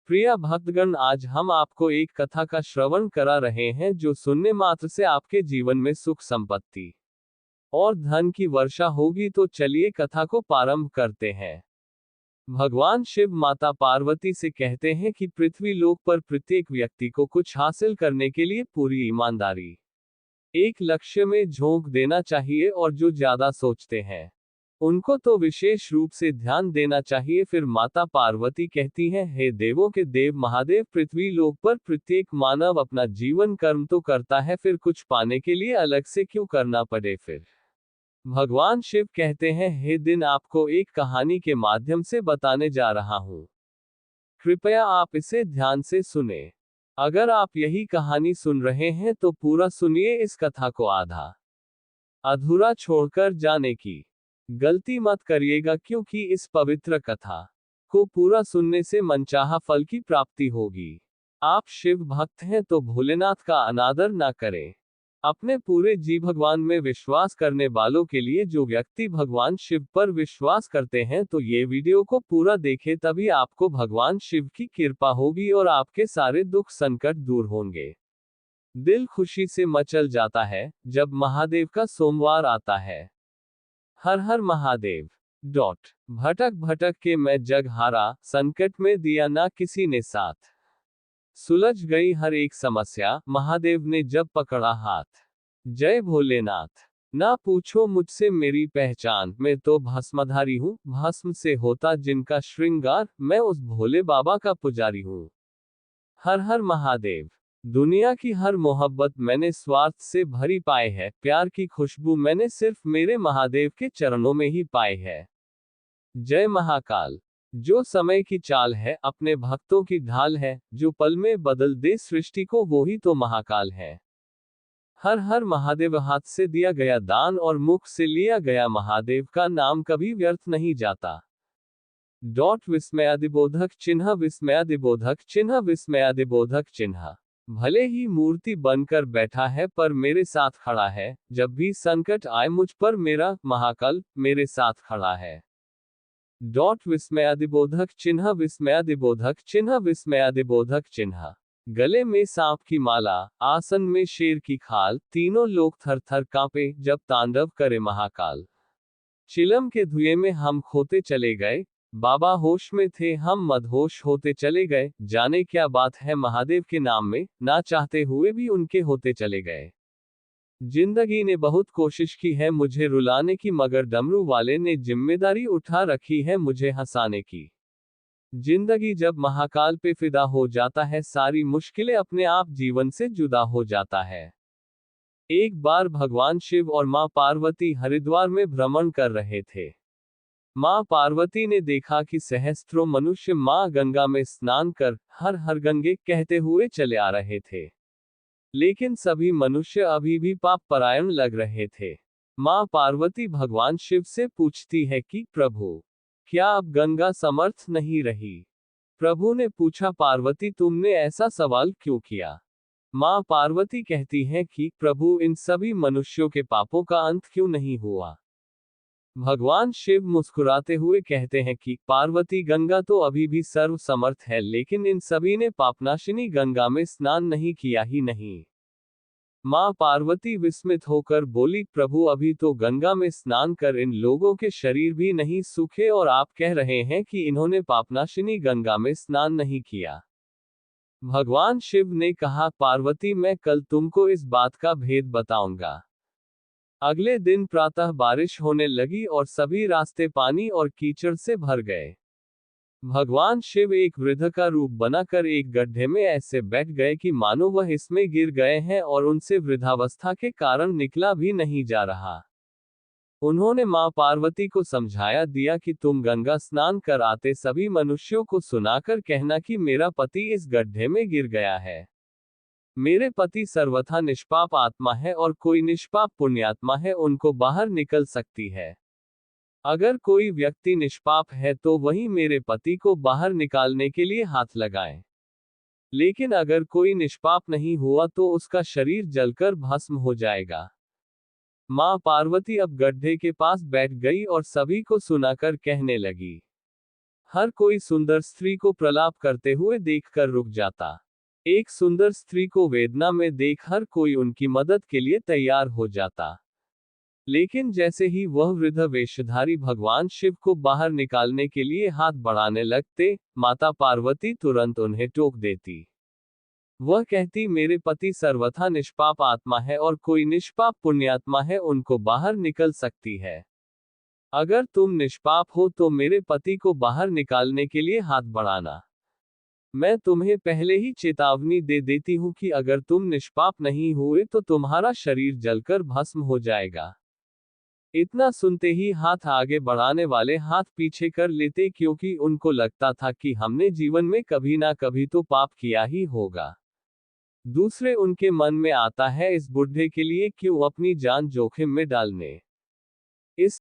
प्रिय भक्तगण, आज हम आपको एक कथा का श्रवण करा रहे हैं जो सुनने मात्र से आपके जीवन में सुख संपत्ति और धन की वर्षा होगी। तो चलिए कथा को प्रारंभ करते हैं। भगवान शिव माता पार्वती से कहते हैं कि पृथ्वी लोक पर प्रत्येक व्यक्ति को कुछ हासिल करने के लिए पूरी ईमानदारी एक लक्ष्य में झोंक देना चाहिए, और जो ज्यादा सोचते हैं उनको तो विशेष रूप से ध्यान देना चाहिए। फिर माता पार्वती कहती हैं, हे देवों के देव महादेव, पृथ्वी लोक पर प्रत्येक मानव अपना जीवन कर्म तो करता है, फिर कुछ पाने के लिए अलग से क्यों करना पड़े। फिर भगवान शिव कहते हैं, हे दिन, आपको एक कहानी के माध्यम से बताने जा रहा हूं। कृपया आप इसे ध्यान से सुने। अगर आप यही कहानी सुन रहे हैं तो पूरा सुनिए, इस कथा को आधा अधूरा छोड़कर जाने की गलती मत करिएगा, क्योंकि इस पवित्र कथा को पूरा सुनने से मनचाहा फल की प्राप्ति होगी। आप शिव भक्त हैं तो भोलेनाथ का अनादर ना करें। अपने पूरे जी भगवान में विश्वास करने वालों के लिए, जो व्यक्ति भगवान शिव पर विश्वास करते हैं, तो ये वीडियो को पूरा देखें, तभी आपको भगवान शिव की कृपा होगी और आपके सारे दुख संकट दूर होंगे। दिल खुशी से मचल जाता है जब महादेव का सोमवार आता है। हर हर महादेव। भटक भटक के मैं जग हारा, संकट में दिया ना किसी ने साथ। सुलझ गई हर एक समस्या, महादेव ने जब पकड़ा हाथ। जय भोलेनाथ। ना पूछो मुझसे मेरी पहचान, मैं तो भस्मधारी हूँ, भस्म से होता जिनका श्रृंगार, मैं उस भोले बाबा का पुजारी हूँ। हर हर महादेव। दुनिया की हर मोहब्बत मैंने स्वार्थ से भरी पाई है, प्यार की खुशबू मैंने सिर्फ मेरे महादेव के चरणों में ही पाई है। जय महाकाल। जो समय की चाल है, अपने भक्तों की ढाल है, जो पल में बदल दे सृष्टि को, वो ही तो महाकाल है। हर हर महादेव। हाथ से दिया गया दान और मुख से लिया गया महादेव का नाम कभी व्यर्थ नहीं जाता। विस्मयादिबोधक चिन्ह, विस्मयादिबोधक चिन्ह, विस्मयादिबोधक चिन्ह। भले ही मूर्ति बनकर बैठा है, पर मेरे साथ खड़ा है। जब भी संकट आए मुझ पर, मेरा महाकाल मेरे साथ खड़ा है। विस्मयादिबोधक चिन्ह, विस्मयादिबोधक चिन्ह, विस्मयादिबोधक चिन्ह। गले में सांप की माला, आसन में शेर की खाल, तीनों लोग थर थर कांपे जब तांडव करे महाकाल। चिलम के धुएं में हम खोते चले गए, बाबा होश में थे, हम मदहोश होते चले गए। जाने क्या बात है महादेव के नाम में, ना चाहते हुए भी उनके होते चले गए। जिंदगी ने बहुत कोशिश की है मुझे रुलाने की, मगर डमरू वाले ने जिम्मेदारी उठा रखी है मुझे हंसाने की। जिंदगी जब महाकाल पे फिदा हो जाता है, सारी मुश्किलें अपने आप जीवन से जुदा हो जाता है। एक बार भगवान शिव और मां पार्वती हरिद्वार में भ्रमण कर रहे थे। मां पार्वती ने देखा कि सहस्त्रों मनुष्य मां गंगा में स्नान कर हर हर गंगे कहते हुए चले आ रहे थे, लेकिन सभी मनुष्य अभी भी पाप परायण लग रहे थे। मां पार्वती भगवान शिव से पूछती है कि प्रभु, क्या अब गंगा समर्थ नहीं रही? प्रभु ने पूछा, पार्वती, तुमने ऐसा सवाल क्यों किया? मां पार्वती कहती हैं कि प्रभु, इन सभी मनुष्यों के पापों का अंत क्यों नहीं हुआ? भगवान शिव मुस्कुराते हुए कहते हैं कि पार्वती, गंगा तो अभी भी सर्व समर्थ है, लेकिन इन सभी ने पापनाशिनी गंगा में स्नान नहीं किया ही नहीं। मां पार्वती विस्मित होकर बोली, प्रभु, अभी तो गंगा में स्नान कर इन लोगों के शरीर भी नहीं सूखे, और आप कह रहे हैं कि इन्होंने पापनाशिनी गंगा में स्नान नहीं किया। भगवान शिव ने कहा, पार्वती, मैं कल तुमको इस बात का भेद बताऊंगा। अगले दिन प्रातः बारिश होने लगी और सभी रास्ते पानी और कीचड़ से भर गए। भगवान शिव एक वृद्ध का रूप बनाकर एक गड्ढे में ऐसे बैठ गए कि मानो वह इसमें गिर गए हैं, और उनसे वृद्धावस्था के कारण निकला भी नहीं जा रहा। उन्होंने मां पार्वती को समझाया दिया कि तुम गंगा स्नान कर आते सभी मनुष्यों को सुनाकर कहना कि मेरा पति इस गड्ढे में गिर गया है। मेरे पति सर्वथा निष्पाप आत्मा है, और कोई निष्पाप पुण्यात्मा है उनको बाहर निकल सकती है। अगर कोई व्यक्ति निष्पाप है तो वही मेरे पति को बाहर निकालने के लिए हाथ लगाए, लेकिन अगर कोई निष्पाप नहीं हुआ तो उसका शरीर जलकर भस्म हो जाएगा। मां पार्वती अब गड्ढे के पास बैठ गई और सभी को सुनाकर कहने लगी, हर कोई सुंदर स्त्री को प्रलाप करते हुए देखकर रुक जाता। एक सुंदर स्त्री को वेदना में देख हर कोई उनकी मदद के लिए तैयार हो जाता। लेकिन जैसे ही वह वृद्ध वेशधारी भगवान शिव को बाहर निकालने के लिए हाथ बढ़ाने लगते, माता पार्वती तुरंत उन्हें टोक देती। वह कहती, मेरे पति सर्वथा निष्पाप आत्मा है और कोई निष्पाप पुण्यात्मा है उनको बाहर निकल सकती है। अगर तुम निष्पाप हो तो मेरे पति को बाहर निकालने के लिए हाथ बढ़ाना। मैं तुम्हें पहले ही चेतावनी दे देती हूं कि अगर तुम निष्पाप नहीं हुए तो तुम्हारा शरीर जलकर भस्म हो जाएगा। इतना सुनते ही हाथ आगे बढ़ाने वाले हाथ पीछे कर लेते, क्योंकि उनको लगता था कि हमने जीवन में कभी ना कभी तो पाप किया ही होगा। दूसरे उनके मन में आता है, इस बुढ़े के लिए क्यों अपनी जान जोखिम में डालने।